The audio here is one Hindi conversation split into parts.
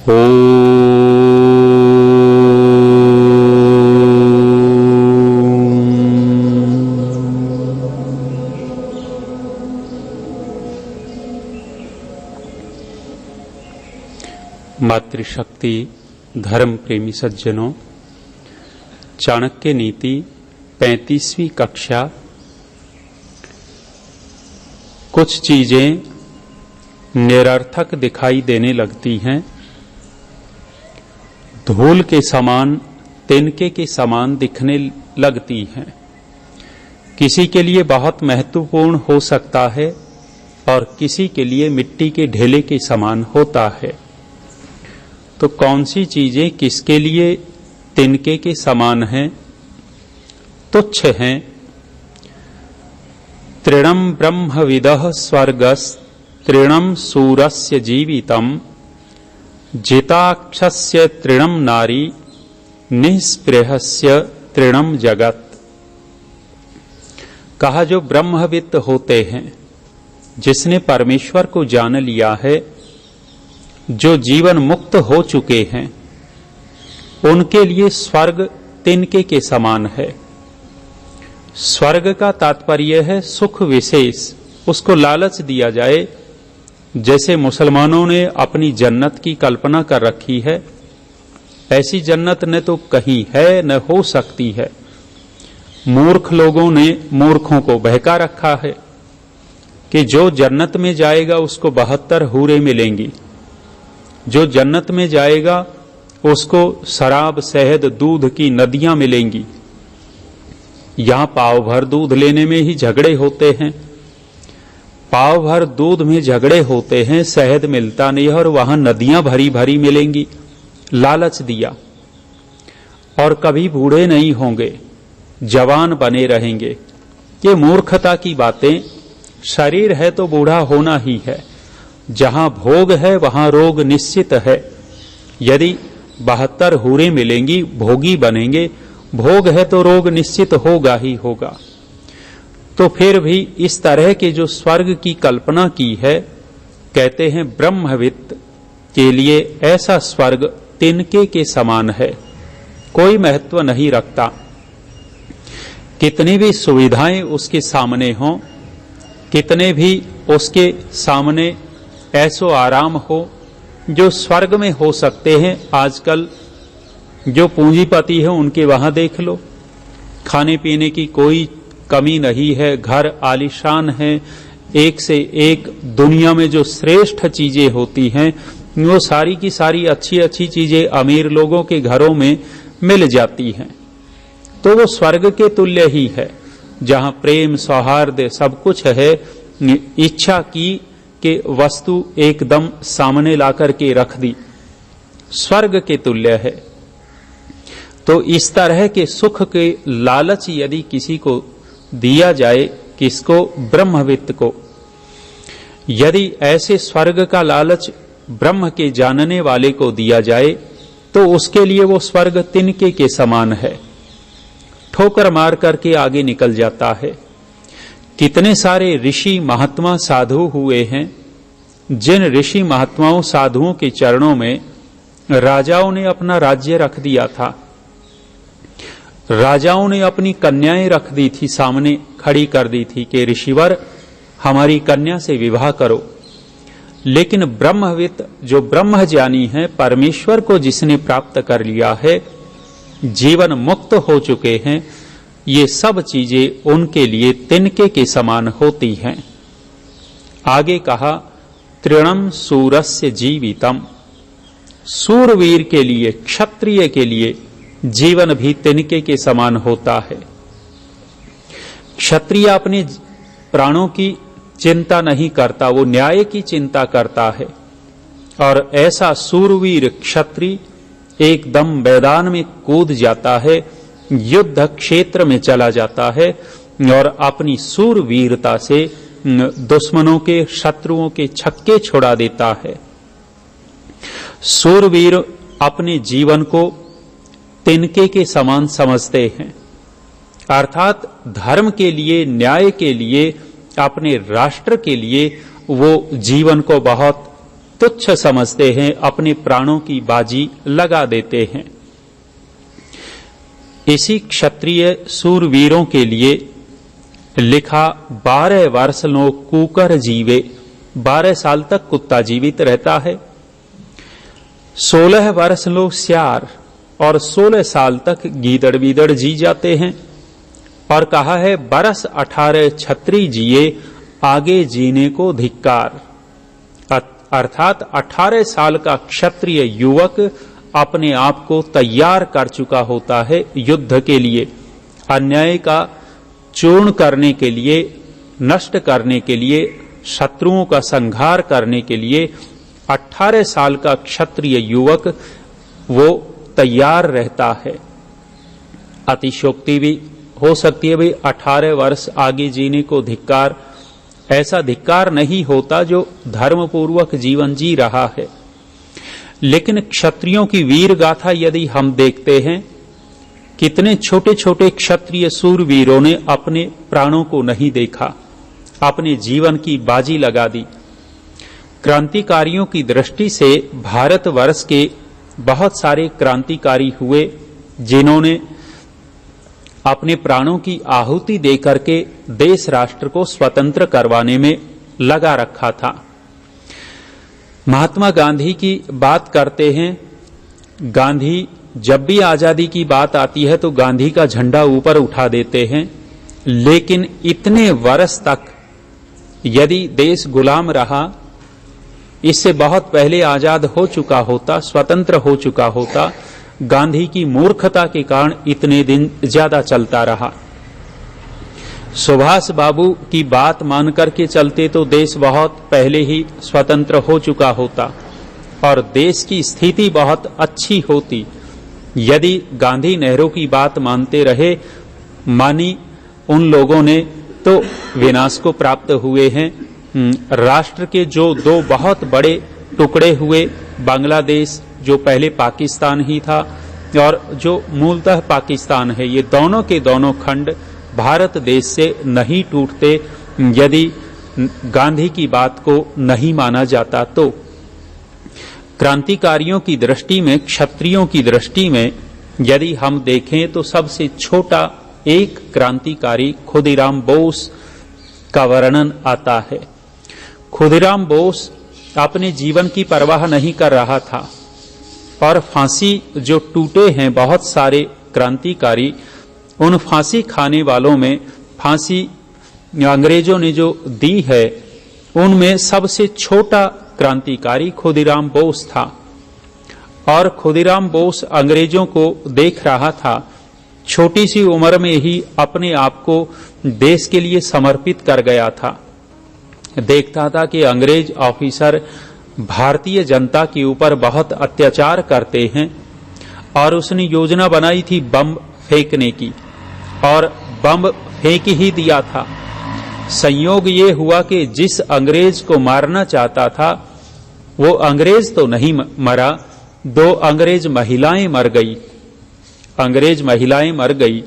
मातृशक्ति धर्म प्रेमी सज्जनों, चाणक्य नीति 35वीं कक्षा। कुछ चीजें निरर्थक दिखाई देने लगती हैं, धूल के समान, तिनके के समान दिखने लगती हैं। किसी के लिए बहुत महत्वपूर्ण हो सकता है और किसी के लिए मिट्टी के ढेले के समान होता है। तो कौन सी चीजें किसके लिए तिनके के समान हैं, तुच्छ हैं? तृणम ब्रह्मविदः स्वर्गस् तृणम सूरस्य जीवितम जिताक्षस्य तृणम नारी निःस्पृहस्य तृणम जगत। कहा जो ब्रह्मविद होते हैं, जिसने परमेश्वर को जान लिया है, जो जीवन मुक्त हो चुके हैं, उनके लिए स्वर्ग तिनके के समान है। स्वर्ग का तात्पर्य है सुख विशेष, उसको लालच दिया जाए। जैसे मुसलमानों ने अपनी जन्नत की कल्पना कर रखी है, ऐसी जन्नत न तो कहीं है न हो सकती है। मूर्ख लोगों ने मूर्खों को बहका रखा है कि जो जन्नत में जाएगा उसको 72 हूरें मिलेंगी, जो जन्नत में जाएगा उसको शराब, शहद, दूध की नदियां मिलेंगी। यहां पाव भर दूध लेने में ही झगड़े होते हैं, पाव भर दूध में झगड़े होते हैं, शहद मिलता नहीं है और वहां नदियां भरी भरी मिलेंगी। लालच दिया। और कभी बूढ़े नहीं होंगे, जवान बने रहेंगे। ये मूर्खता की बातें। शरीर है तो बूढ़ा होना ही है। जहां भोग है वहां रोग निश्चित है। यदि 72 हूरें मिलेंगी, भोगी बनेंगे। भोग है तो रोग निश्चित होगा ही होगा। तो फिर भी इस तरह के जो स्वर्ग की कल्पना की है, कहते हैं ब्रह्मविद के लिए ऐसा स्वर्ग तिनके के समान है, कोई महत्व नहीं रखता। कितनी भी सुविधाएं उसके सामने हों, कितने भी उसके सामने ऐसो आराम हो जो स्वर्ग में हो सकते हैं। आजकल जो पूंजीपति है उनके वहां देख लो, खाने पीने की कोई कमी नहीं है, घर आलीशान है, एक से एक दुनिया में जो श्रेष्ठ चीजें होती हैं वो सारी की सारी अच्छी अच्छी चीजें अमीर लोगों के घरों में मिल जाती हैं। तो वो स्वर्ग के तुल्य ही है, जहां प्रेम, सौहार्द सब कुछ है। इच्छा की कि वस्तु एकदम सामने लाकर के रख दी, स्वर्ग के तुल्य है। तो इस तरह के सुख के लालच यदि किसी को दिया जाए, किसको? ब्रह्मविद को। यदि ऐसे स्वर्ग का लालच ब्रह्म के जानने वाले को दिया जाए तो उसके लिए वो स्वर्ग तिनके के समान है, ठोकर मार करके आगे निकल जाता है। कितने सारे ऋषि महात्मा साधु हुए हैं, जिन ऋषि महात्माओं साधुओं के चरणों में राजाओं ने अपना राज्य रख दिया था। राजाओं ने अपनी कन्याएं रख दी थी, सामने खड़ी कर दी थी कि ऋषिवर हमारी कन्या से विवाह करो। लेकिन ब्रह्मविद जो ब्रह्मज्ञानी है, परमेश्वर को जिसने प्राप्त कर लिया है, जीवन मुक्त हो चुके हैं, ये सब चीजें उनके लिए तिनके के समान होती हैं। आगे कहा तृणम सूरस्य जीवितम। सूरवीर के लिए, क्षत्रिय के लिए जीवन भी तिनके के समान होता है। क्षत्रिय अपने प्राणों की चिंता नहीं करता, वो न्याय की चिंता करता है। और ऐसा सूरवीर क्षत्रिय एकदम मैदान में कूद जाता है, युद्ध क्षेत्र में चला जाता है और अपनी सूरवीरता से दुश्मनों के, शत्रुओं के छक्के छुड़ा देता है। सूरवीर अपने जीवन को तिनके के समान समझते हैं, अर्थात धर्म के लिए, न्याय के लिए, अपने राष्ट्र के लिए वो जीवन को बहुत तुच्छ समझते हैं, अपने प्राणों की बाजी लगा देते हैं। इसी क्षत्रिय सूरवीरों के लिए लिखा 12 वर्ष लोग कूकर जीवे, 12 साल तक कुत्ता जीवित रहता है, 16 वर्ष लोग स्यार और 16 साल तक गीदड़ बीदड़ जी जाते हैं। और कहा है बरस 18 छत्री जिए, आगे जीने को धिक्कार। अर्थात 18 साल का क्षत्रिय युवक अपने आप को तैयार कर चुका होता है युद्ध के लिए, अन्याय का चूर्ण करने के लिए, नष्ट करने के लिए, शत्रुओं का संहार करने के लिए 18 साल का क्षत्रिय युवक वो तैयार रहता है। अतिशोक्ति भी हो सकती है, भाई 18 वर्ष आगे जीने को धिक्कार। ऐसा धिक्कार नहीं होता जो धर्मपूर्वक जीवन जी रहा है। लेकिन क्षत्रियों की वीर गाथा यदि हम देखते हैं, कितने छोटे छोटे क्षत्रिय सूरवीरों ने अपने प्राणों को नहीं देखा, अपने जीवन की बाजी लगा दी। क्रांतिकारियों की दृष्टि से भारतवर्ष के बहुत सारे क्रांतिकारी हुए जिन्होंने अपने प्राणों की आहुति देकर के देश राष्ट्र को स्वतंत्र करवाने में लगा रखा था। महात्मा गांधी की बात करते हैं। गांधी जब भी आजादी की बात आती है तो गांधी का झंडा ऊपर उठा देते हैं, लेकिन इतने वर्ष तक यदि देश गुलाम रहा, इससे बहुत पहले आजाद हो चुका होता, स्वतंत्र हो चुका होता, गांधी की मूर्खता के कारण इतने दिन ज्यादा चलता रहा। सुभाष बाबू की बात मान करके चलते तो देश बहुत पहले ही स्वतंत्र हो चुका होता और देश की स्थिति बहुत अच्छी होती। यदि गांधी नेहरू की बात मानते रहे, मानी उन लोगों ने, तो विनाश को प्राप्त हुए हैं। राष्ट्र के जो दो बहुत बड़े टुकड़े हुए, बांग्लादेश जो पहले पाकिस्तान ही था और जो मूलतः पाकिस्तान है, ये दोनों के दोनों खंड भारत देश से नहीं टूटते यदि गांधी की बात को नहीं माना जाता। तो क्रांतिकारियों की दृष्टि में, क्षत्रियों की दृष्टि में यदि हम देखें तो सबसे छोटा एक क्रांतिकारी खुदीराम बोस का वर्णन आता है। खुदीराम बोस अपने जीवन की परवाह नहीं कर रहा था और फांसी जो टूटे हैं बहुत सारे क्रांतिकारी, उन फांसी खाने वालों में फांसी अंग्रेजों ने जो दी है, उनमें सबसे छोटा क्रांतिकारी खुदीराम बोस था। और खुदीराम बोस अंग्रेजों को देख रहा था, छोटी सी उम्र में ही अपने आप को देश के लिए समर्पित कर गया था। देखता था कि अंग्रेज ऑफिसर भारतीय जनता के ऊपर बहुत अत्याचार करते हैं और उसने योजना बनाई थी बम फेंकने की, और बम फेंक ही दिया था। संयोग ये हुआ कि जिस अंग्रेज को मारना चाहता था वो अंग्रेज तो नहीं मरा, 2 अंग्रेज महिलाएं मर गई। अंग्रेज महिलाएं मर गई,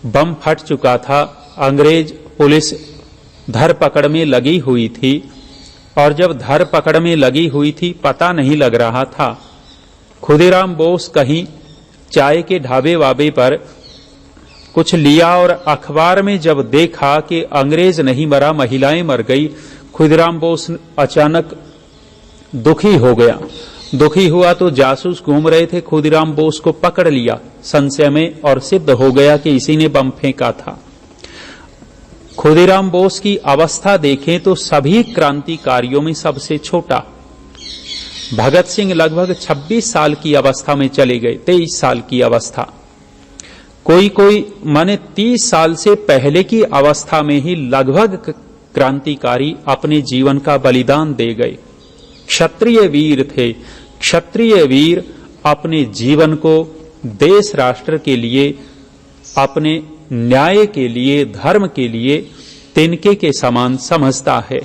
बम फट चुका था, अंग्रेज पुलिस धरपकड़ में लगी हुई थी और जब धरपकड़ में लगी हुई थी पता नहीं लग रहा था। खुदीराम बोस कहीं चाय के ढाबे वाबे पर कुछ लिया और अखबार में जब देखा कि अंग्रेज नहीं मरा, महिलाएं मर गई, खुदीराम बोस अचानक दुखी हो गया। दुखी हुआ तो जासूस घूम रहे थे, खुदीराम बोस को पकड़ लिया संशय में और सिद्ध हो गया कि इसी ने बम फेंका था। खुदीराम बोस की अवस्था देखें तो सभी क्रांतिकारियों में सबसे छोटा। भगत सिंह लगभग 26 साल की अवस्था में चले गए, 23 साल की अवस्था। कोई माने 30 साल से पहले की अवस्था में ही लगभग क्रांतिकारी अपने जीवन का बलिदान दे गए। क्षत्रिय वीर थे। क्षत्रिय वीर अपने जीवन को देश राष्ट्र के लिए, अपने न्याय के लिए, धर्म के लिए तिनके के समान समझता है।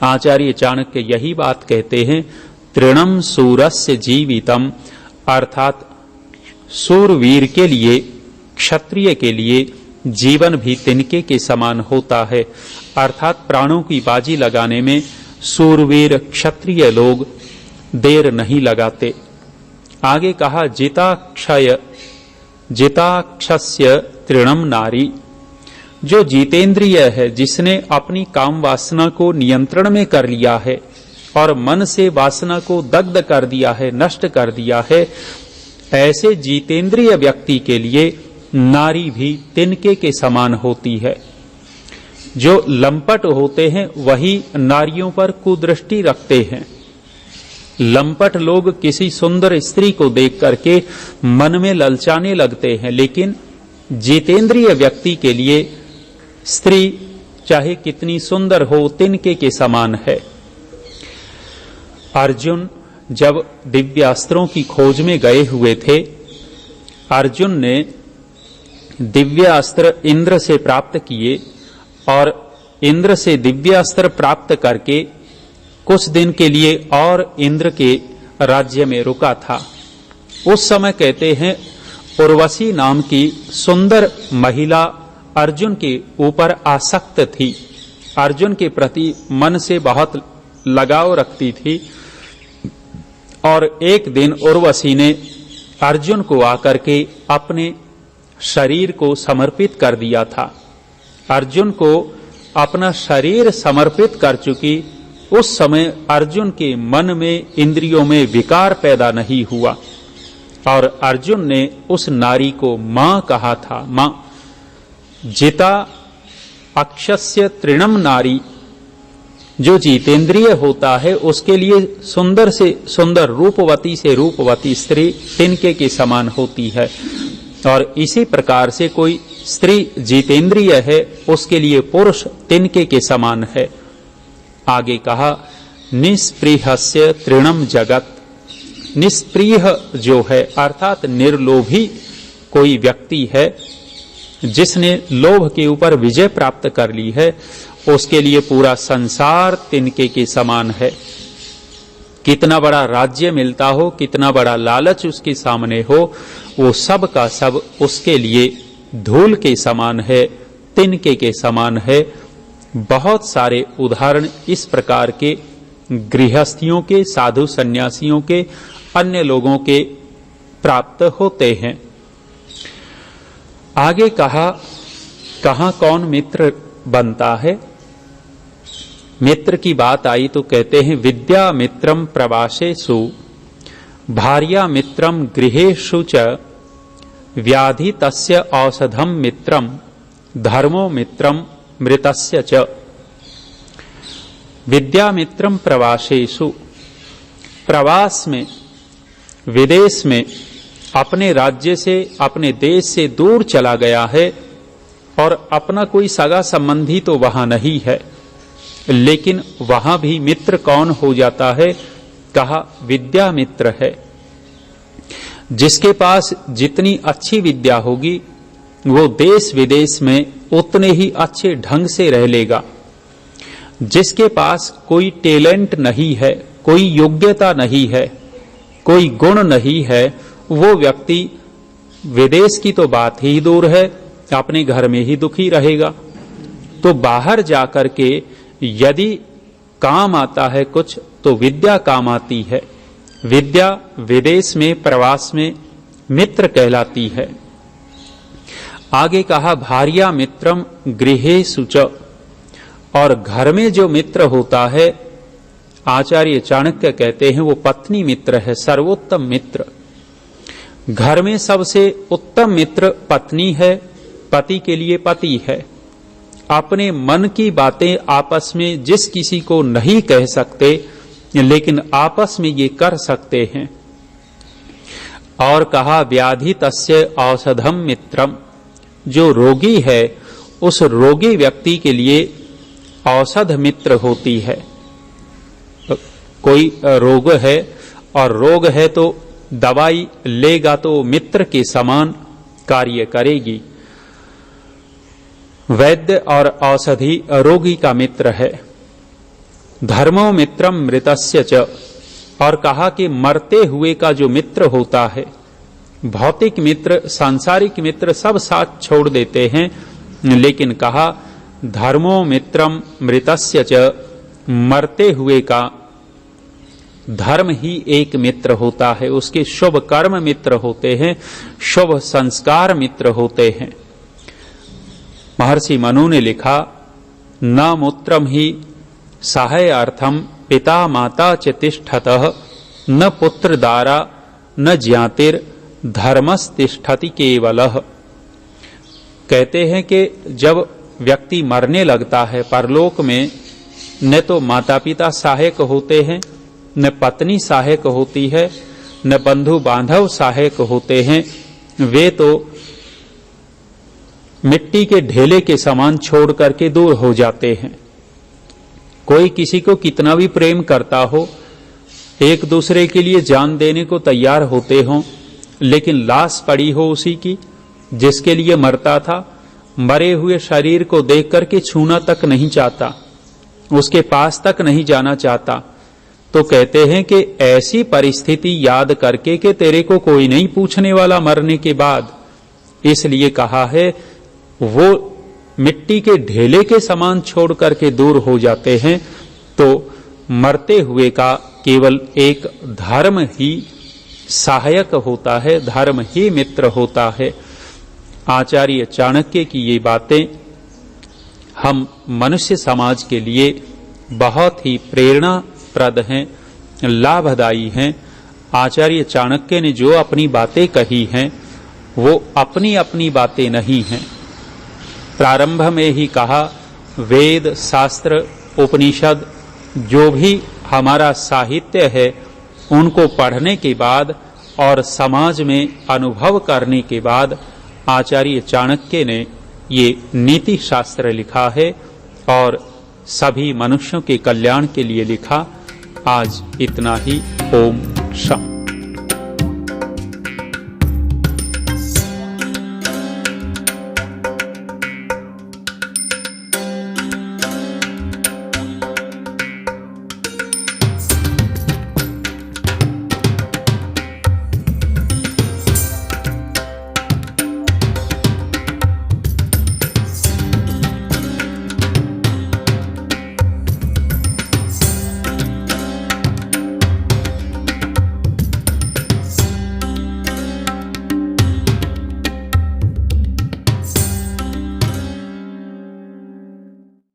आचार्य चाणक्य यही बात कहते हैं, तृणम सूरस्य जीवितम, अर्थात सूरवीर के लिए, क्षत्रिय के लिए जीवन भी तिनके के समान होता है। अर्थात प्राणों की बाजी लगाने में सूरवीर क्षत्रिय लोग देर नहीं लगाते। आगे कहा जिताक्षस्य तृणम नारी, जो जितेंद्रिय है, जिसने अपनी काम वासना को नियंत्रण में कर लिया है और मन से वासना को दग्ध कर दिया है, नष्ट कर दिया है, ऐसे जितेंद्रिय व्यक्ति के लिए नारी भी तिनके के समान होती है। जो लंपट होते हैं वही नारियों पर कुदृष्टि रखते हैं। लंपट लोग किसी सुंदर स्त्री को देख करके मन में ललचाने लगते हैं, लेकिन जितेंद्रिय व्यक्ति के लिए स्त्री चाहे कितनी सुंदर हो तिनके के समान है। अर्जुन जब दिव्यास्त्रों की खोज में गए हुए थे, अर्जुन ने दिव्यास्त्र इंद्र से प्राप्त किए और इंद्र से दिव्यास्त्र प्राप्त करके कुछ दिन के लिए और इंद्र के राज्य में रुका था। उस समय कहते हैं उर्वशी नाम की सुंदर महिला अर्जुन के ऊपर आसक्त थी, अर्जुन के प्रति मन से बहुत लगाव रखती थी। और एक दिन उर्वशी ने अर्जुन को आकर के अपने शरीर को समर्पित कर दिया था। अर्जुन को अपना शरीर समर्पित कर चुकी, उस समय अर्जुन के मन में, इंद्रियों में विकार पैदा नहीं हुआ और अर्जुन ने उस नारी को मां कहा था। मां जिता अक्षस्य तृणम नारी, जो जितेंद्रिय होता है उसके लिए सुंदर से सुंदर, रूपवती से रूपवती स्त्री तिनके के समान होती है। और इसी प्रकार से कोई स्त्री जितेंद्रिय है उसके लिए पुरुष तिनके के समान है। आगे कहा निस्पृहस्य तृणम जगत, निस्पृह जो है अर्थात निर्लोभी कोई व्यक्ति है जिसने लोभ के ऊपर विजय प्राप्त कर ली है, उसके लिए पूरा संसार तिनके के समान है। कितना बड़ा राज्य मिलता हो, कितना बड़ा लालच उसके सामने हो, वो सब का सब उसके लिए धूल के समान है, तिनके के समान है। बहुत सारे उदाहरण इस प्रकार के गृहस्थियों के, साधु सन्यासियों के, अन्य लोगों के प्राप्त होते हैं। आगे कहा कहां कौन मित्र बनता है। मित्र की बात आई तो कहते हैं विद्या मित्रम प्रवासेषु, भार्या मित्रम गृहेषु च, व्याधि तस्य औषधम मित्रम, धर्मो मित्रम मृतस्य च। विद्या मित्रम प्रवासेषु, प्रवास में, विदेश में, अपने राज्य से, अपने देश से दूर चला गया है और अपना कोई सगा संबंधी तो वहां नहीं है, लेकिन वहां भी मित्र कौन हो जाता है। कहा विद्या मित्र है। जिसके पास जितनी अच्छी विद्या होगी वो देश विदेश में उतने ही अच्छे ढंग से रह लेगा। जिसके पास कोई टैलेंट नहीं है, कोई योग्यता नहीं है, कोई गुण नहीं है, वो व्यक्ति विदेश की तो बात ही दूर है, अपने घर में ही दुखी रहेगा। तो बाहर जाकर के यदि काम आता है कुछ तो विद्या काम आती है। विद्या विदेश में, प्रवास में मित्र कहलाती है। आगे कहा भार्या मित्रम गृहेषु च, और घर में जो मित्र होता है, आचार्य चाणक्य कहते हैं वो पत्नी मित्र है, सर्वोत्तम मित्र। घर में सबसे उत्तम मित्र पत्नी है, पति के लिए पति है। अपने मन की बातें आपस में जिस किसी को नहीं कह सकते, लेकिन आपस में ये कर सकते हैं। और कहा व्याधि तस्य औषधम मित्रम, जो रोगी है उस रोगी व्यक्ति के लिए औषध मित्र होती है। कोई रोग है और रोग है तो दवाई लेगा तो मित्र के समान कार्य करेगी। वैद्य और औषधि रोगी का मित्र है। धर्मो मित्रम मृतस्य च, और कहा कि मरते हुए का जो मित्र होता है, भौतिक मित्र, सांसारिक मित्र सब साथ छोड़ देते हैं, लेकिन कहा धर्मो मित्रम मृतस्य च, मरते हुए का धर्म ही एक मित्र होता है, उसके शुभ कर्म मित्र होते हैं, शुभ संस्कार मित्र होते हैं। महर्षि मनु ने लिखा, न मूत्रम ही सहायार्थम पिता माता च तिष्ठतः, न पुत्र दारा न ज्ञातिर धर्मस्तिष्ठति केवलः। कहते हैं कि जब व्यक्ति मरने लगता है परलोक में, न तो माता पिता सहायक होते हैं, न पत्नी सहायक होती है, न बंधु बांधव सहायक होते हैं, वे तो मिट्टी के ढेले के समान छोड़ करके दूर हो जाते हैं। कोई किसी को कितना भी प्रेम करता हो, एक दूसरे के लिए जान देने को तैयार होते हों, लेकिन लाश पड़ी हो उसी की जिसके लिए मरता था, मरे हुए शरीर को देख करके छूना तक नहीं चाहता, उसके पास तक नहीं जाना चाहता, तो कहते हैं कि ऐसी परिस्थिति याद करके कि तेरे को कोई नहीं पूछने वाला मरने के बाद, इसलिए कहा है वो मिट्टी के ढेले के समान छोड़ करके दूर हो जाते हैं। तो मरते हुए का केवल एक धर्म ही सहायक होता है, धर्म ही मित्र होता है। आचार्य चाणक्य की ये बातें हम मनुष्य समाज के लिए बहुत ही प्रेरणाप्रद हैं, लाभदायी हैं। आचार्य चाणक्य ने जो अपनी बातें कही हैं वो अपनी अपनी बातें नहीं हैं। प्रारंभ में ही कहा, वेद शास्त्र उपनिषद जो भी हमारा साहित्य है उनको पढ़ने के बाद और समाज में अनुभव करने के बाद आचार्य चाणक्य ने ये नीति शास्त्र लिखा है और सभी मनुष्यों के कल्याण के लिए लिखा। आज इतना ही। ओम शांति।